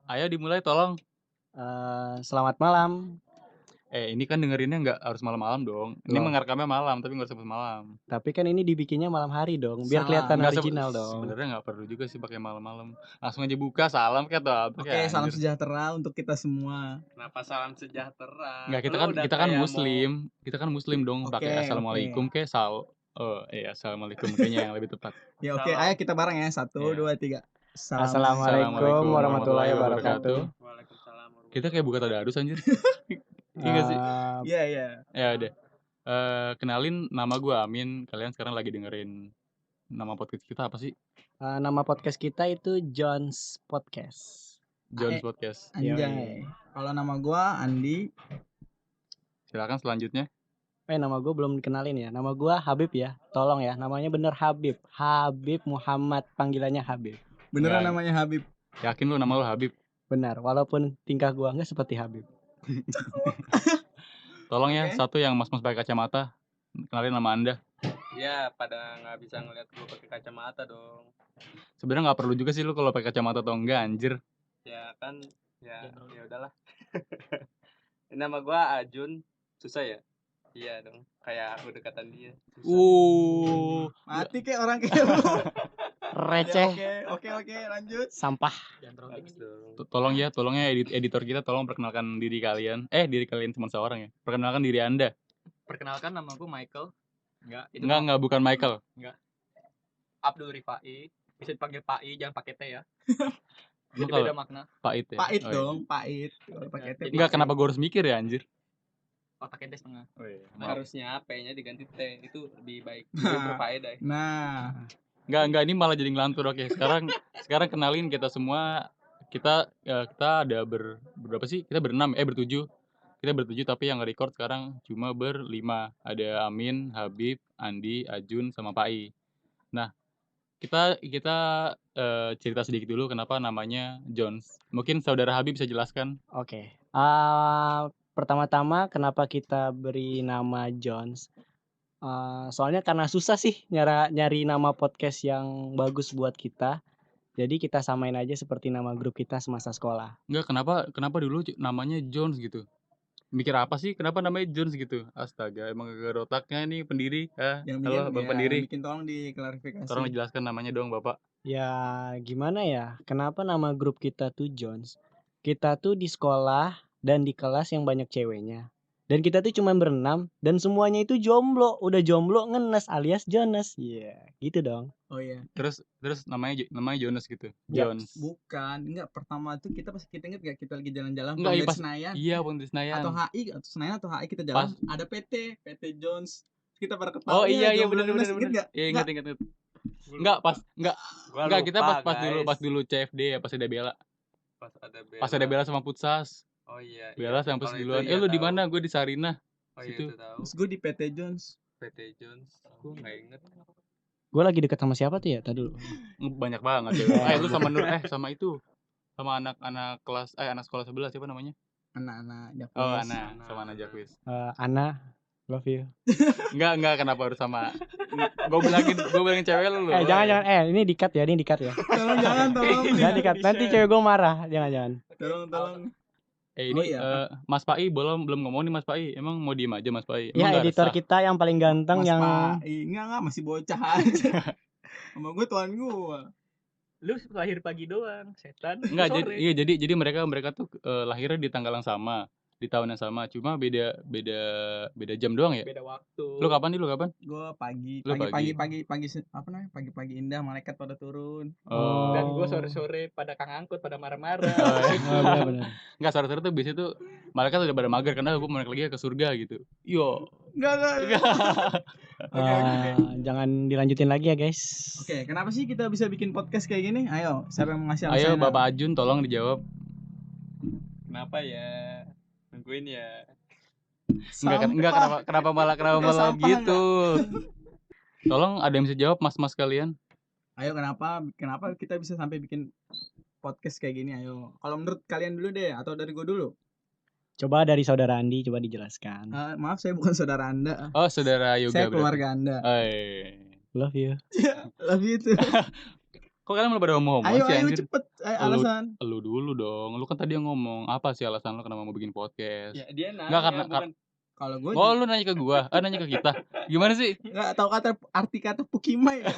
Ayo dimulai tolong. Selamat malam. Ini kan dengerinnya nggak harus malam-malam dong. Ini Loh, ngerekamnya malam, tapi nggak usah malam. tapi kan ini dibikinnya malam hari dong, biar Salah. kelihatan Nggak original dong. sebenarnya nggak perlu juga sih pakai malam-malam. Langsung aja buka salam kayak atau apa Oke, kayak salam anjir. sejahtera untuk kita semua. Kenapa salam sejahtera? Nggak, kita Lu kan udah kita kan kayak muslim. Kita kan muslim dong, Oke, pakai assalamualaikum kayak assalamualaikum kayaknya yang lebih tepat. Ya oke, Salam. ayo kita bareng ya. 1, Iya. 2, 3. Assalamualaikum warahmatullahi wabarakatuh. Waalaikumsalam. Kita kayak buka tadarus anjir. Iya nggak sih? Iya, iya. Ya udah. Kenalin, nama gue Amin. Kalian sekarang lagi dengerin nama podcast kita apa sih? Nama podcast kita itu John's Podcast. John's Podcast. Anjay. Kalau nama gua Andi. Silakan selanjutnya. Nama gue belum dikenalin ya. Nama gue Habib ya. Tolong ya, namanya bener Habib. Habib Muhammad, panggilannya Habib. Beneran Ya. namanya Habib. Yakin lu nama lu Habib? Benar, walaupun tingkah gue nggak seperti Habib. Tolong ya, Oke. satu yang mas-mas pakai kacamata. Kenalin nama Anda. Ya, pada nggak bisa ngeliat gua pakai kacamata dong. Sebenarnya nggak perlu juga sih lu kalau pakai kacamata atau enggak, anjir. Ya kan, ya udahlah. Nama gua Ajun. Susah ya? Iya dong. Kayak aku dekatan dia. Susah. Mati kayak orang kayak lu. Receh, Ya, oke, lanjut. sampah. Bagus dong. Tolong ya editor kita tolong perkenalkan diri kalian. Diri kalian cuma seorang ya. Perkenalkan diri Anda. Perkenalkan, nama gue Michael. Enggak, bukan Michael. Abdul Rifai. Bisa dipanggil Pai, jangan pakai T ya. Lu Jadi kalau beda makna. Pait ya. Pait Oh, iya. dong, pait. Kalau pakai T. Jadi- Enggak, kenapa gue harus mikir ya, anjir? Oh, pakai D setengah. Maaf. Harusnya P-nya diganti T. Itu lebih baik. Lebih berfaedah. Nah, Enggak, ini malah jadi ngelantur. Oke, sekarang kenalin kita semua. Kita ada berapa sih? Kita bertujuh. Kita bertujuh, tapi yang nge-record sekarang cuma berlima. Ada Amin, Habib, Andi, Ajun, sama Pai. Nah, kita cerita sedikit dulu kenapa namanya Jones. Mungkin saudara Habib bisa jelaskan. Oke. Pertama-tama kenapa kita beri nama John's? Soalnya karena susah sih nyari nama podcast yang bagus buat kita. Jadi kita samain aja seperti nama grup kita semasa sekolah. Enggak, kenapa dulu namanya Jones gitu? Mikir apa sih? Kenapa namanya Jones gitu? Astaga, emang gak otaknya nih pendiri. yang Halo, Bang pendiri. bikin tolong diklarifikasi. Tolong dijelaskan namanya dong, Bapak. Ya gimana ya? Kenapa nama grup kita tuh John's? Kita tuh di sekolah dan di kelas yang banyak ceweknya. Dan kita tuh cuma berenam dan semuanya itu jomblo. Udah jomblo ngenes alias Jonas. Iya, gitu dong. Oh iya. Terus namanya Jonas gitu. Ya, Jones. Bukan, enggak, pertama tuh kita inget gak kita lagi jalan-jalan Enggak, Pondok pas Senayan iya, Bang di Senayan. atau Senayan atau HI kita jalan, ada PT Jones. Kita pada ketawa. Oh iya, jomblo benar. ngenes, inget gak? Iya, ingat. Enggak, kita lupa, pas dulu CFD ya, pas ada Bella. Pas Pas ada Bella sama Putsas. Oh iya. Bella sampai Kalau duluan. itu iya Lu di tahu. mana? Gue di Sarina. Oh iya, Situ. itu tahu. Terus gue di PT Jones. PT Jones. Gue nggak inget. Gue lagi deket sama siapa tuh ya? Tadi dulu. Banyak banget ya. Lu sama Nur sama itu. Sama anak kelas anak sekolah sebelah siapa namanya? Anak-anak Jakpus. Oh, sama anak Jakwis. Ana, love you. Enggak, kenapa harus sama gue bilangin cewek lu. Jangan. Ini dikat ya, Tolong jangan, tolong. Jangan dikat. Nanti cewek gue marah. Jangan. Tolong. Ini Oh, iya. Mas Pai belum ngomong nih Mas Pai. Emang mau diem aja Mas Pai? Ya, Emang nggak editor resah? kita yang paling ganteng Mas yang Pai. Enggak, masih bocah aja. Sama gue tuan gue. Lu lahir pagi doang, setan. Enggak, Sore. jadi mereka tuh lahirnya di tanggal yang sama, di tahun yang sama, cuma beda jam doang ya. Beda waktu. Lu kapan nih? Gue pagi Lu pagi. apa namanya? Pagi indah, malaikat pada turun. Oh. Dan gue sore-sore pada kang angkut, pada marah-marah. benar. Enggak, sore-sore tuh biasanya tuh malaikat udah pada mager karena gue mau naik lagi ke surga gitu. Yo. Enggak. Oke. Jangan dilanjutin lagi ya guys. Oke, kenapa sih kita bisa bikin podcast kayak gini? Ayo, siapa yang mau ngasih Ayo alasannya? Bapak Ajun tolong dijawab. Kenapa ya? Nungguin ya. Kenapa malah sampah, gitu. Tolong ada yang bisa jawab mas kalian. Ayo, kenapa kita bisa sampai bikin podcast kayak gini? Ayo, kalau menurut kalian dulu deh, atau dari gue dulu? Coba dari saudara Andi, coba dijelaskan. Maaf, saya bukan saudara Anda. Oh, saudara Yoga. Saya keluarga Anda. berarti. Love you. Love you too. Kok kalian malah pada ngomong Ayo sih ayo anjir? cepet alasan. Lu dulu dong. Lu kan tadi yang ngomong. Apa sih alasan lu kenapa mau bikin podcast? Ya dia Enggak nanya karena bukan Kalau gue oh lu nanya ke gua, nanya ke kita. Gimana sih? nggak tahu arti kata Pukimai ya.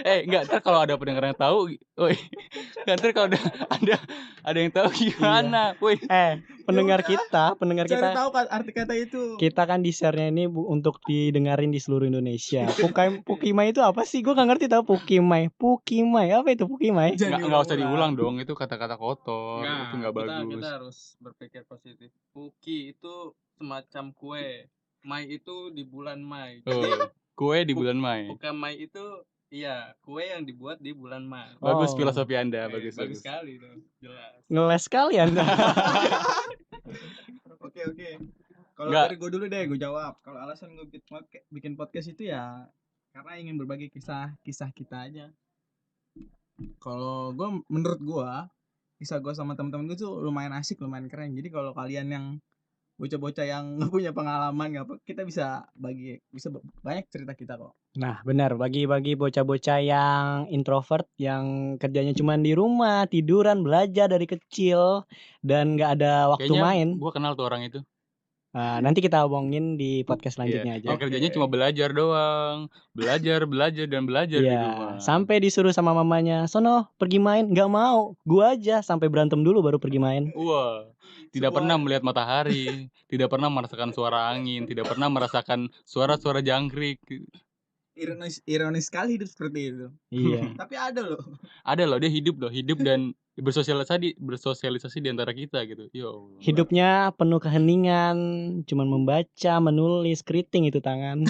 Enggak, ntar kalau ada pendengar yang tahu, woi. Ntar kalau ada yang tahu gimana, woi. Pendengar udah, kita Cari tahu kan arti kata itu. kita kan di share-nya ini untuk didengarin di seluruh Indonesia. Pukimai itu apa sih? Gue nggak ngerti tahu Pukimai. Pukimai apa itu Pukimai? Enggak usah diulang dong, itu kata-kata kotor, itu enggak kita bagus. harus berpikir positif. Puki itu semacam kue. Mai itu di bulan Mai. Oh, kue di bulan Mei. Bukan Mai itu iya, kue yang dibuat di bulan Mai. Bagus Oh. filosofi Anda, Bagus bagus. sekali tuh, jelas. Ngeles sekali Anda. Oke. Kalau Nggak. dari gue dulu deh, gue jawab. Kalau alasan gue bikin podcast itu ya karena ingin berbagi kisah kita aja. Kalau gue, menurut gue, kisah gue sama teman-teman gue tuh lumayan asik, lumayan keren. Jadi kalau kalian yang bocah-bocah yang nggak punya pengalaman nggak apa, kita bisa banyak cerita kita kok. Nah, benar. Bagi bocah-bocah yang introvert, yang kerjanya cuma di rumah, tiduran, belajar dari kecil, dan nggak ada waktu Kayaknya main. gua kenal tuh orang itu. Nah, nanti kita omongin di podcast selanjutnya aja. Yang kerjanya cuma belajar doang. Belajar dan belajar di rumah. Sampai disuruh sama mamanya, sono pergi main, nggak mau. Gua aja sampai berantem dulu baru pergi main. Wah, tidak pernah melihat matahari, tidak pernah merasakan suara angin, tidak pernah merasakan suara-suara jangkrik. Ironis sekali hidup seperti itu. Iya. Tapi ada loh. Ada loh, dia hidup dan bersosialisasi di antara kita gitu. Yo. Hidupnya penuh keheningan, cuman membaca, menulis, keriting itu tangan.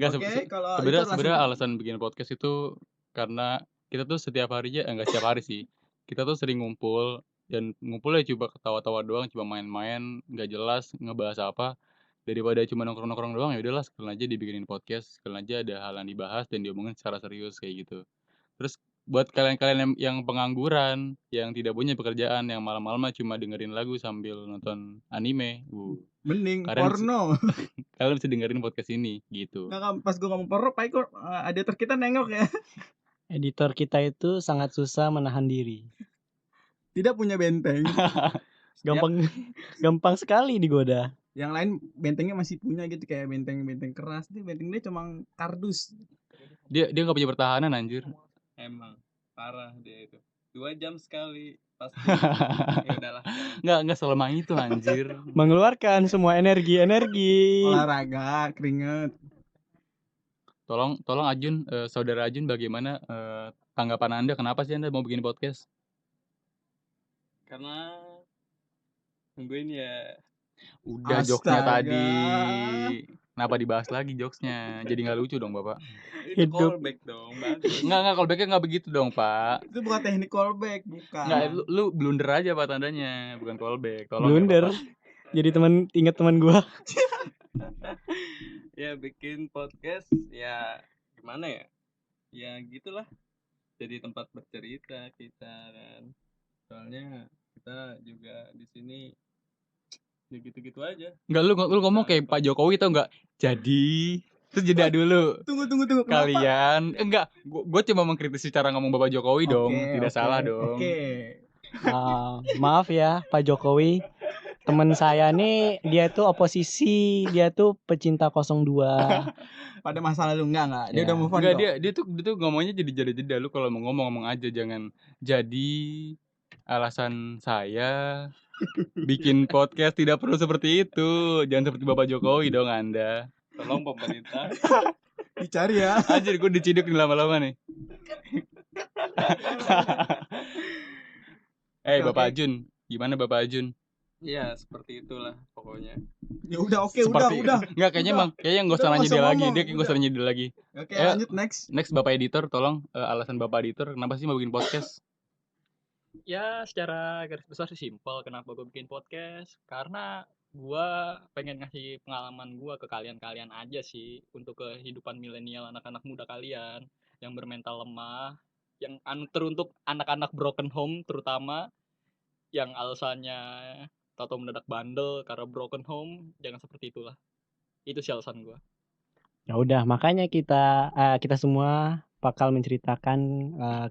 Enggak Oke, kalau sebenarnya alasan bikin podcast itu karena kita tuh setiap harinya enggak setiap hari sih. Kita tuh sering ngumpul dan ngumpulnya cuma ketawa-tawa doang, cuma main-main, enggak jelas ngebahas apa. Daripada cuma nongkrong-nongkrong doang, ya udahlah sekalian aja dibikinin podcast, sekalian aja ada hal yang dibahas dan diomongin secara serius kayak gitu. Terus buat kalian-kalian yang pengangguran, yang tidak punya pekerjaan, yang malam-malam cuma dengerin lagu sambil nonton anime, mending Kalian porno. kalian bisa dengerin podcast ini gitu. Nggak, pas gue ngomong porno, Pak Iko, editor kita nengok ya. Editor kita itu sangat susah menahan diri. Tidak punya benteng. Gampang sekali digoda. Yang lain bentengnya masih punya gitu, kayak benteng keras. Dia benteng dia cuma kardus. Dia nggak punya pertahanan anjir. Emang parah dia itu. 2 jam sekali pasti. Ya udahlah. Nggak selemah itu anjir. Mengeluarkan semua energi. Olahraga, keringet. Tolong Ajun, saudara Ajun, bagaimana tanggapan Anda? Kenapa sih Anda mau bikin podcast? Karena nungguin ya. Udah jokesnya tadi. Kenapa dibahas lagi jokesnya? Jadi nggak lucu dong Bapak. Itu Hidup. callback dong, bagus. Nggak callbacknya nggak begitu dong Pak. Itu bukan teknik callback, bukan. Nggak, lu blunder aja Pak tandanya, bukan callback. Tolong ya, Blunder. Bapak. Jadi ingat teman gua. Ya bikin podcast ya gimana ya? Ya gitulah. Jadi tempat bercerita kita kan. Soalnya kita juga di sini ya gitu-gitu aja. Nggak, lu ngomong kayak Pak Jokowi tau nggak? Jadi terus jeda dulu. Tunggu. Kenapa? Kalian enggak, gue cuma mengkritisi cara ngomong Bapak Jokowi dong, tidak salah dong. Maaf ya Pak Jokowi. Temen saya nih, dia tuh oposisi, dia tuh pecinta 02. Pada masa lalu enggak. Dia Ya. udah move on. Enggak, kok. dia tuh ngomongnya jadi jeda-jeda. Lu kalau mau ngomong aja, jangan jadi alasan saya bikin podcast tidak perlu seperti itu. Jangan seperti Bapak Jokowi dong Anda. Tolong pemerintah. Dicari ya. Anjir, gue diciduk nih lama-lama nih. Bapak Ajun, gimana Bapak Ajun? Ya seperti itulah pokoknya. Ya udah, oke, Seperti udah. Enggak, kayaknya nggak usah Udah, nanya nggak dia usah lagi. ngomong, Dia nggak usah nanya dia lagi. Oke, Ya. lanjut next. Next Bapak Editor, tolong alasan Bapak Editor kenapa sih mau bikin podcast? Ya secara garis besar sih simpel kenapa gue bikin podcast. Karena gue pengen ngasih pengalaman gue ke kalian-kalian aja sih. Untuk kehidupan milenial anak-anak muda kalian yang bermental lemah. Yang teruntuk anak-anak broken home terutama. Yang alasannya tato mendadak bandel karena broken home. Jangan seperti itulah. Itu sih alasan gue. Ya udah, makanya kita semua bakal menceritakan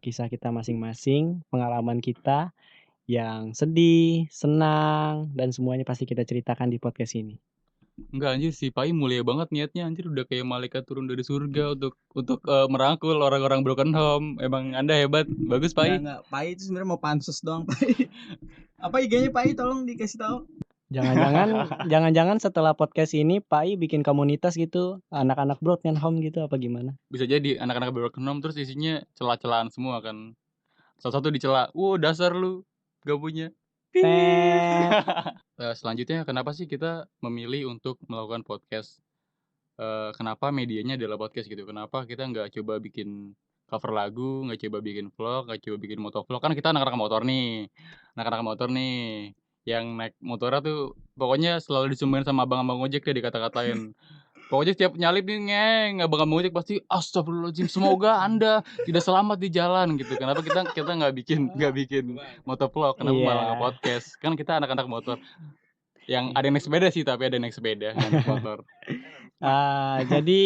kisah kita masing-masing, pengalaman kita yang sedih, senang, dan semuanya pasti kita ceritakan di podcast ini. Enggak anjir, si Pai mulia banget niatnya anjir, udah kayak malaikat turun dari surga untuk merangkul orang-orang broken home. Emang Anda hebat. Bagus Pai. Enggak, Pai itu sebenarnya mau pansus doang, Pai. Apa IG-nya Pai, tolong dikasih tahu. Jangan-jangan setelah podcast ini Pak I bikin komunitas gitu, anak-anak broken home gitu apa gimana? Bisa jadi anak-anak broken home terus isinya celah-celahan semua kan. Salah satu dicela, "Wow, dasar lu gak punya." Tet. Selanjutnya kenapa sih kita memilih untuk melakukan podcast? Kenapa medianya adalah podcast gitu? Kenapa kita nggak coba bikin cover lagu, nggak coba bikin vlog, nggak coba bikin motovlog? Kan kita anak-anak motor nih, yang naik motornya tuh pokoknya selalu disumberin sama abang-abang ojek deh, dikata-katain. Pokoknya setiap nyalip nih, abang-abang ojek pasti, "Astagfirullahaladzim, semoga Anda tidak selamat di jalan," gitu. Kenapa kita kita nggak bikin motovlog? Kenapa malah nggak Iya. podcast? Kan kita anak-anak motor. Yang ada yang naik sepeda sih, tapi ada yang naik sepeda, nggak naik motor. Jadi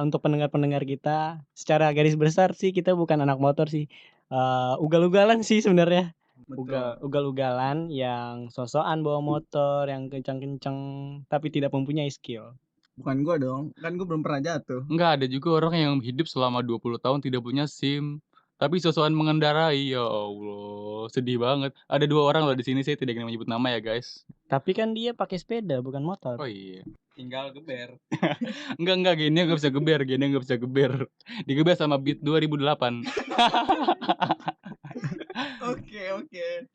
untuk pendengar-pendengar kita, secara garis besar sih kita bukan anak motor sih. Ugal-ugalan sih sebenarnya. Betul. Ugal-ugalan yang sosokan bawa motor, yang kencang-kencang tapi tidak mempunyai skill. Bukan gua dong, kan gua belum pernah jatuh. Enggak, ada juga orang yang hidup selama 20 tahun tidak punya SIM, tapi sok-sokan mengendarai. Ya Allah, sedih banget. Ada 2 orang loh di sini, saya tidak ingin menyebut nama ya, guys. Tapi kan dia pakai sepeda bukan motor. Oh iya. Tinggal geber. Enggak, gini nggak bisa geber. Digeber sama Beat 2008. Oke.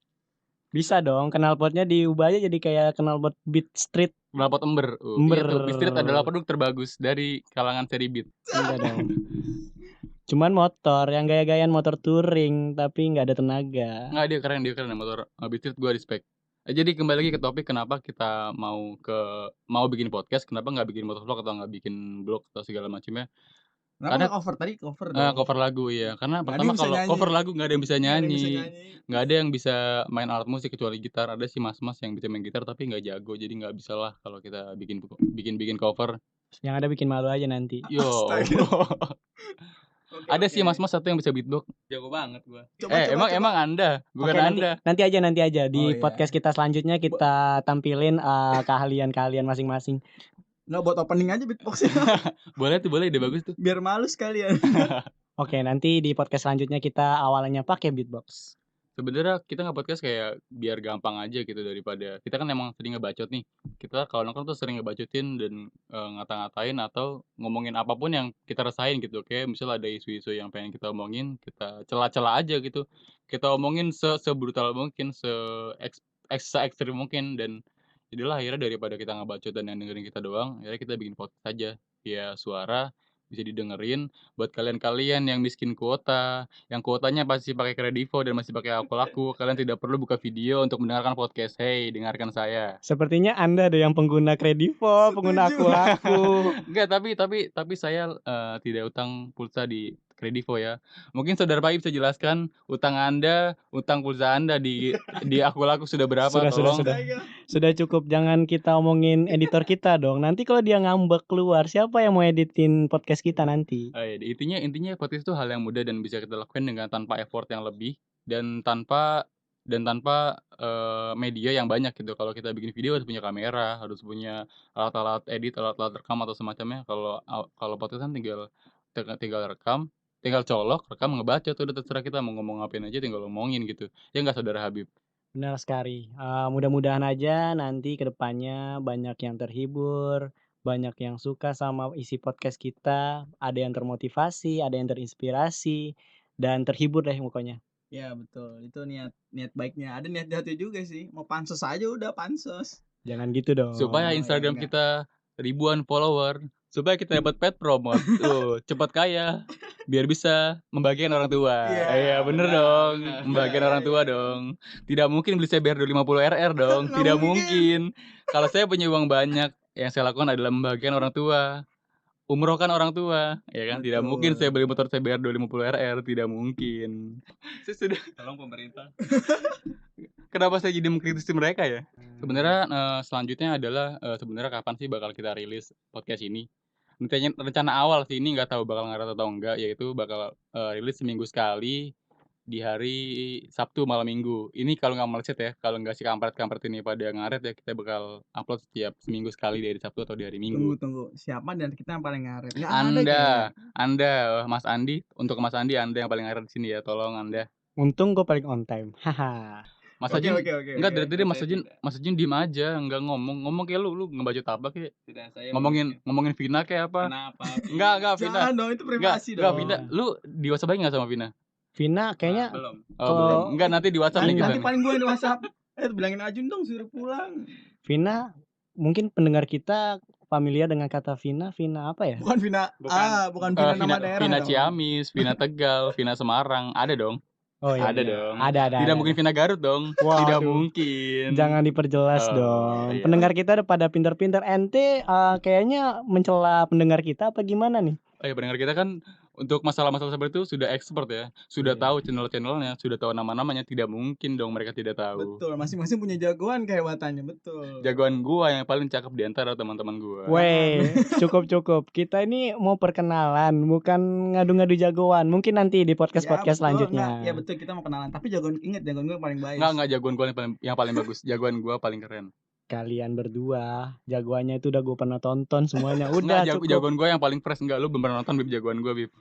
Bisa dong, knalpotnya diubah aja jadi kayak knalpot Beat Street. Knalpot ember. Ember. Iya tuh, Beat Street adalah produk terbagus dari kalangan seri Beat. Enggak dong. Cuman motor yang gaya-gayaan motor touring tapi nggak ada tenaga. Enggak, dia keren motor Beat Street, gua respect. Jadi kembali lagi ke topik, kenapa kita mau bikin podcast, kenapa nggak bikin motovlog atau nggak bikin blog atau segala macamnya. Kenapa Karena nggak cover tadi? Cover dong. cover lagu ya. Karena Nggak ada pertama yang bisa kalau nyanyi. cover lagu nggak ada yang bisa Nggak ada yang bisa nyanyi. nyanyi. Nggak ada yang bisa main alat musik kecuali gitar. Ada sih mas-mas yang bisa main gitar tapi nggak jago. Jadi nggak bisa lah kalau kita bikin cover. Yang ada bikin malu aja nanti. Yo. Astaga. Oke, Ada sih oke. mas-mas satu yang bisa beatbox. Jago banget gua. Coba. Emang Anda, bukan Oke, Anda. nanti aja di Oh, iya. podcast kita selanjutnya kita tampilin keahlian masing-masing. Nggak, buat opening aja beatboxnya. Boleh tuh, ide bagus tuh. Biar malu sekalian. Oke, nanti di podcast selanjutnya kita awalnya pakai beatbox. Sebenarnya kita nge-podcast kayak biar gampang aja gitu, daripada kita kan emang sering ngebacot nih. Kita kalau nongkrong tuh sering ngebacotin dan ngata-ngatain atau ngomongin apapun yang kita rasain gitu. Kayak misal ada isu-isu yang pengen kita omongin, kita cela-cela aja gitu. Kita omongin sebrutal mungkin, se-ekstrim mungkin, dan jadilah akhirnya daripada kita ngebacot dan yang dengerin kita doang, akhirnya kita bikin podcast aja. Ya suara bisa didengerin buat kalian-kalian yang miskin kuota, yang kuotanya masih pakai Kredivo dan masih pakai Aku-Laku, kalian tidak perlu buka video untuk mendengarkan podcast. Hey, dengarkan saya. Sepertinya Anda ada yang pengguna Kredivo, pengguna Setuju. Aku-Laku. Enggak, tapi saya tidak utang pulsa di Kredivo ya. Mungkin Saudara Pai bisa jelaskan utang pulsa Anda di Aku-Laku sudah berapa? Tolong. Sudah cukup, jangan kita omongin editor kita dong. Nanti kalau dia ngambek keluar, siapa yang mau editin podcast kita nanti? Ya, intinya podcast itu hal yang mudah dan bisa kita lakukan dengan tanpa effort yang lebih dan tanpa media yang banyak gitu. Kalau kita bikin video harus punya kamera, harus punya alat-alat edit, alat-alat rekam atau semacamnya. Kalau podcast kan tinggal rekam, tinggal colok, rekam, ngebacot, udah terserah kita mau ngomong ngapain aja, tinggal ngomongin gitu. Ya nggak, Saudara Habib? Benar sekali. Mudah-mudahan aja nanti ke depannya banyak yang terhibur, banyak yang suka sama isi podcast kita, ada yang termotivasi, ada yang terinspirasi, dan terhibur deh pokoknya. Ya betul, itu niat baiknya. Ada niat jahatnya juga sih. Mau pansos aja udah pansos. Jangan gitu dong. Supaya ya Instagram enggak. kita ribuan follower, supaya kita dapat pet promote, tuh cepat kaya, biar bisa membagikan orang tua. Iya, Iya bener benar, dong, benar. membagikan orang tua dong. Tidak mungkin beli CBR 250 RR dong, Nggak tidak mungkin. mungkin. Kalau saya punya uang banyak, yang saya lakukan adalah membagikan orang tua, umrohkan orang tua, ya kan? Tidak Betul. mungkin saya beli motor CBR 250 RR, tidak mungkin. Saya sudah. Tolong pemerintah. Kenapa saya jadi mengkritisi mereka ya? Sebenarnya selanjutnya adalah sebenarnya kapan sih bakal kita rilis podcast ini? rencana awal sih, ini nggak tahu bakal ngaret atau enggak, yaitu bakal, rilis seminggu sekali di hari Sabtu malam Minggu. Ini kalau nggak meleset ya, kalau nggak si kampret-kampret ini pada ngaret ya, kita bakal upload setiap seminggu sekali di hari Sabtu atau di hari Minggu. Tunggu. Siapa dan kita yang paling ngaret? Nggak ada Anda, kayaknya. Mas Andi, untuk Mas Andi, Anda yang paling ngaret di sini ya, tolong Anda. Untung gue paling on time. Haha. Mas Oke, Ajun, oke, oke, enggak oke. dari tadi Mas Saya Ajun, tidak. Mas Ajun diem aja, nggak ngomong kayak lu ngebacot apa kayak Tidak, saya ngomongin Vina kayak apa? Kenapa? Enggak Vina, Jangan dong, itu privasi enggak dong. Vina, lu di WhatsApp lagi nggak sama Vina? Vina kayaknya Belum. Oh Kalau- belum, enggak nanti di WhatsApp nih kita Nanti nih. paling gue yang di WhatsApp. Bilangin Ajun dong suruh pulang. Vina mungkin pendengar kita familiar dengan kata Vina apa ya? Bukan Vina. Bukan Vina nama daerah Vina dong. Ciamis, Vina Tegal, Vina Semarang, ada dong. Oh iya. Ada iya. dong. Ada. Tidak mungkin Vina Garut dong. Waduh. Tidak mungkin. Jangan diperjelas Oh, dong. iya. Pendengar kita udah pada pinter-pinter. Ente kayaknya mencela pendengar kita apa gimana nih? Oh ya pendengar kita kan untuk masalah-masalah seperti itu sudah expert ya. Sudah Iya. tahu channel-channelnya, sudah tahu nama-namanya. Tidak mungkin dong mereka tidak tahu. Betul, masing-masing punya jagoan kehebatannya, betul. Jagoan gua yang paling cakep di antara teman-teman gua. Weh, cukup. Kita ini mau perkenalan, bukan ngadu-ngadu jagoan. Mungkin nanti di podcast-podcast betul, selanjutnya. enggak, ya betul kita mau kenalan. Tapi jagoan gue paling baik. Enggak jagoan gua yang paling bagus. Jagoan gua paling keren. Kalian berdua, jagoannya itu udah gue pernah tonton semuanya. Udah Enggak, cukup. jagoan gua yang paling fresh. Enggak, lu belum pernah nonton Bib jagoan gua, Bib.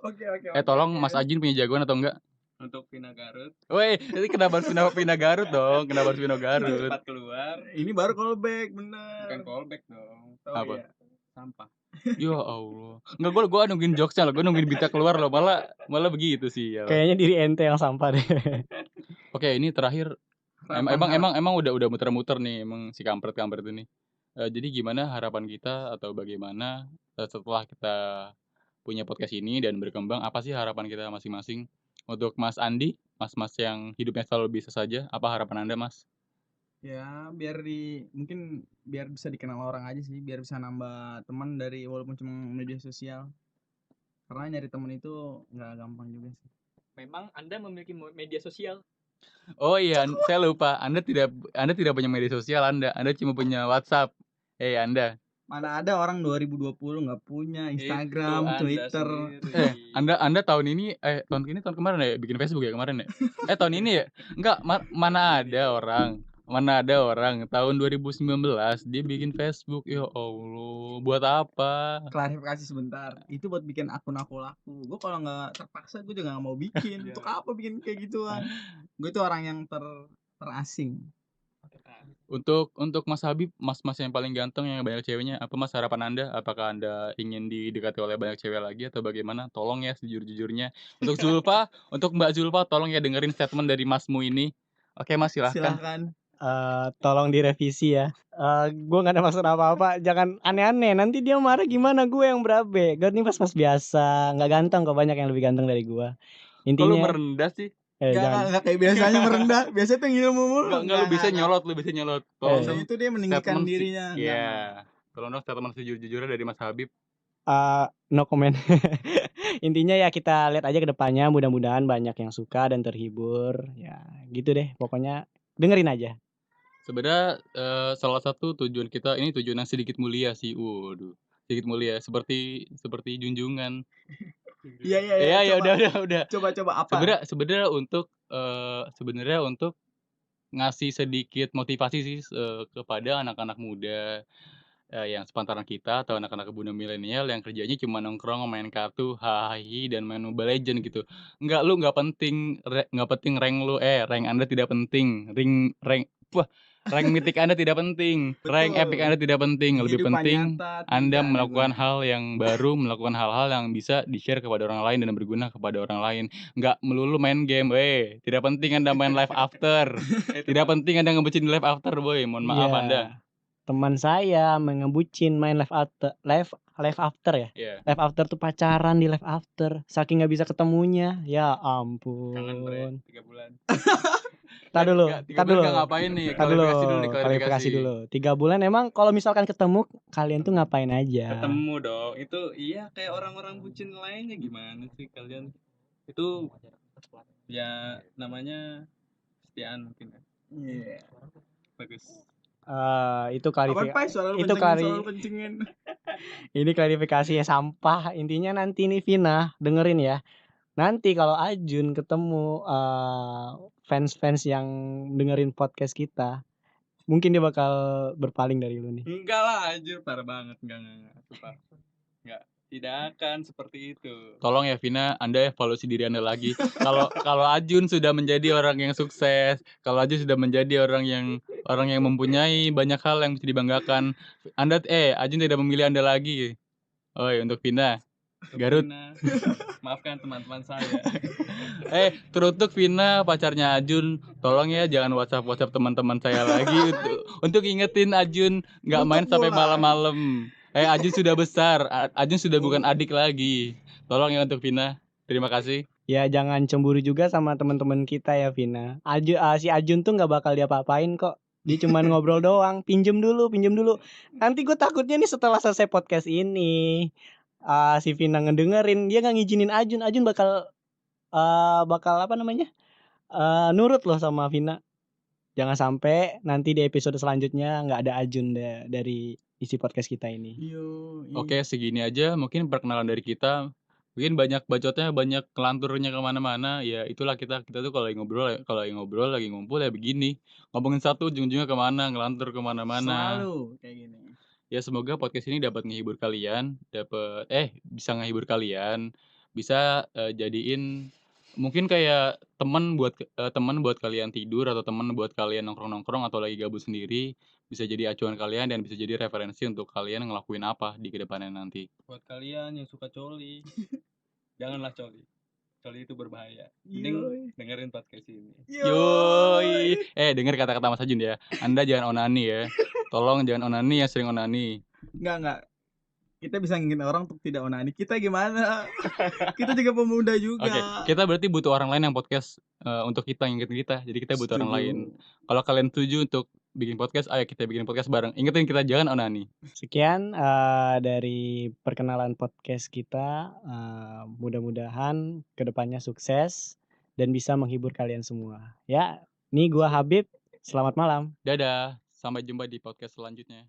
Oke. Tolong Mas Ajin punya jagoan atau enggak? Untuk Vina Garut Woi, ini kenapa harus Vina Garut dong? Kenapa harus Vina Garut? cepat keluar. Ini baru callback, bener. Bukan callback dong. Oh, Apa? iya. Sampah. Ya Allah. Enggak, gua nungguin jokesnya loh. Gua nungguin Bita keluar loh. Malah begitu sih ya. Kayaknya diri ente yang sampah deh. Oke, ini terakhir emang udah muter-muter nih emang si kampret-kampret ini. Jadi gimana harapan kita atau bagaimana setelah kita punya podcast ini dan berkembang, apa sih harapan kita masing-masing? Untuk Mas Andi, mas-mas yang hidupnya selalu bisa saja, apa harapan Anda, Mas? Ya, mungkin biar bisa dikenal orang aja sih, biar bisa nambah teman dari walaupun cuma media sosial. Karena nyari teman itu nggak gampang juga sih. Memang Anda memiliki media sosial. Oh iya, saya lupa. Anda tidak punya media sosial Anda cuma punya WhatsApp. Anda. Mana ada orang 2020 nggak punya Instagram, Itu Anda Twitter. sendiri. Anda tahun ini tahun kemarin ya bikin Facebook ya kemarin ya? Tahun ini ya? Enggak, mana ada orang tahun 2019 dia bikin Facebook. Ya Allah, buat apa? Klarifikasi sebentar, itu buat bikin akun aku laku. Gue kalau nggak terpaksa gue juga nggak mau bikin. Untuk apa bikin kayak gituan? Gue itu orang yang terasing. Untuk Mas Habib, mas-mas yang paling ganteng yang banyak ceweknya, apa Mas harapan Anda? Apakah Anda ingin didekati oleh banyak cewek lagi atau bagaimana? Tolong ya sejujur-jujurnya. Untuk Zulfa, untuk Mbak Zulfa, tolong ya dengerin statement dari Masmu ini. Oke Mas, silahkan. Tolong direvisi ya. Gue gak ada maksud apa-apa. Jangan aneh-aneh. Nanti dia marah gimana? Gue yang berabe. Gue nih pas biasa. Gak ganteng kok, banyak yang lebih ganteng dari gue. Kalau Intinya merendah sih? jangan. Nggak kayak biasanya merendah. Biasanya tuh ngilmu mulu. Enggak, lu bisa nyolot. Tolong dong. Itu dia meninggikan statement dirinya. Iya. Tolong dong statement sejujur-jujurnya dari Mas Habib. No comment. Intinya ya kita lihat aja ke depannya. Mudah-mudahan banyak yang suka dan terhibur. Ya gitu deh. Pokoknya dengerin aja. Sebenarnya salah satu tujuan kita ini tujuan yang sedikit mulia sih. Waduh, sedikit mulia seperti junjungan. Iya. Ya udah. Coba apa? Sebenarnya untuk ngasih sedikit motivasi sih kepada anak-anak muda yang sepantaran kita atau anak-anak muda milenial yang kerjanya cuma nongkrong, main kartu, hahaha dan main Mobile Legends gitu. Nggak penting rank lu, rank Anda tidak penting. Rank mythic Anda tidak penting. Rank Betul. epic Anda tidak penting. Lebih Kehidupan penting nyata Anda tidak melakukan ada hal yang baru, melakukan hal-hal yang bisa di-share kepada orang lain dan berguna kepada orang lain. Nggak melulu main game, tidak penting Anda main live after. Tidak penting Anda ngebucin di live after, boy. Mohon maaf Iya. Anda. Teman saya mengebucin main live after ya. Iya. Live after tuh pacaran di live after. Saking nggak bisa ketemunya. Ya Kangen bre, ampun. 3 bulan. Tar dulu. Nggak ngapain nih? Klarifikasi dulu. 3 bulan emang kalau misalkan ketemu kalian tuh ngapain aja? Ketemu dong. Itu iya kayak orang-orang bucin lainnya gimana sih kalian? Itu ya namanya kesetiaan mungkin ya. Iya. Bagus. Itu Apaan Pai? Selalu itu kencengin. ini klarifikasi ya sampah. Intinya nanti nih Vina, dengerin ya. Nanti kalau Ajun ketemu fans-fans yang dengerin podcast kita, mungkin dia bakal berpaling dari lu nih. Enggak lah anjir, parah banget. Enggak. Sumpah. Enggak. Tidak akan seperti itu. Tolong ya Vina, Anda evaluasi diri Anda lagi. Kalau Ajun sudah menjadi orang yang sukses, kalau Ajun sudah menjadi orang yang mempunyai banyak hal yang bisa dibanggakan, Ajun tidak memilih Anda lagi. Oi, untuk Vina, Garut. Vina, maafkan teman-teman saya. Teruntuk Vina, pacarnya Ajun, tolong ya jangan WhatsApp teman-teman saya lagi untuk ingetin Ajun nggak main Untuk sampai mulai. malam-malam. Ajun sudah besar, Ajun sudah bukan adik lagi. Tolong ya untuk Vina. Terima kasih. Ya jangan cemburu juga sama teman-teman kita ya Vina. Si Ajun tuh nggak bakal diapa-apain kok. Dia cuman ngobrol doang. Pinjem dulu. Nanti gue takutnya nih setelah selesai podcast ini, si Vina ngedengerin, dia nggak ngizinin Ajun. Ajun bakal apa namanya? Nurut loh sama Vina. Jangan sampai nanti di episode selanjutnya nggak ada Ajun dari isi podcast kita ini. Oke, segini aja mungkin perkenalan dari kita. Mungkin banyak bacotnya, banyak kelanturnya kemana-mana. Ya itulah kita tuh kalau lagi ngobrol, lagi ngumpul ya begini. Ngomongin satu ujung-ujungnya kemana, ngelantur kemana-mana. Selalu kayak gini. Ya semoga podcast ini dapat menghibur kalian, bisa ngehibur kalian, bisa jadiin mungkin kayak teman buat kalian tidur atau teman buat kalian nongkrong-nongkrong atau lagi gabut sendiri, bisa jadi acuan kalian dan bisa jadi referensi untuk kalian ngelakuin apa di kedepannya nanti. Buat kalian yang suka coli, janganlah coli. Coli itu berbahaya. Mending dengerin podcast ini. Yoi. Denger kata-kata Mas Ajun ya. Anda jangan onani ya. Tolong jangan onani ya, sering onani. Enggak. Kita bisa ngingetin orang untuk tidak onani. Kita gimana? Kita juga pemuda juga. Oke, kita berarti butuh orang lain yang podcast untuk kita ngingetin kita. Jadi kita butuh orang lain. Kalau kalian setuju untuk bikin podcast, ayo kita bikin podcast bareng. Ingetin kita jangan onani. Sekian dari perkenalan podcast kita. Mudah-mudahan kedepannya sukses dan bisa menghibur kalian semua. Ya, nih gua Habib. Selamat malam. Dadah, sampai jumpa di podcast selanjutnya.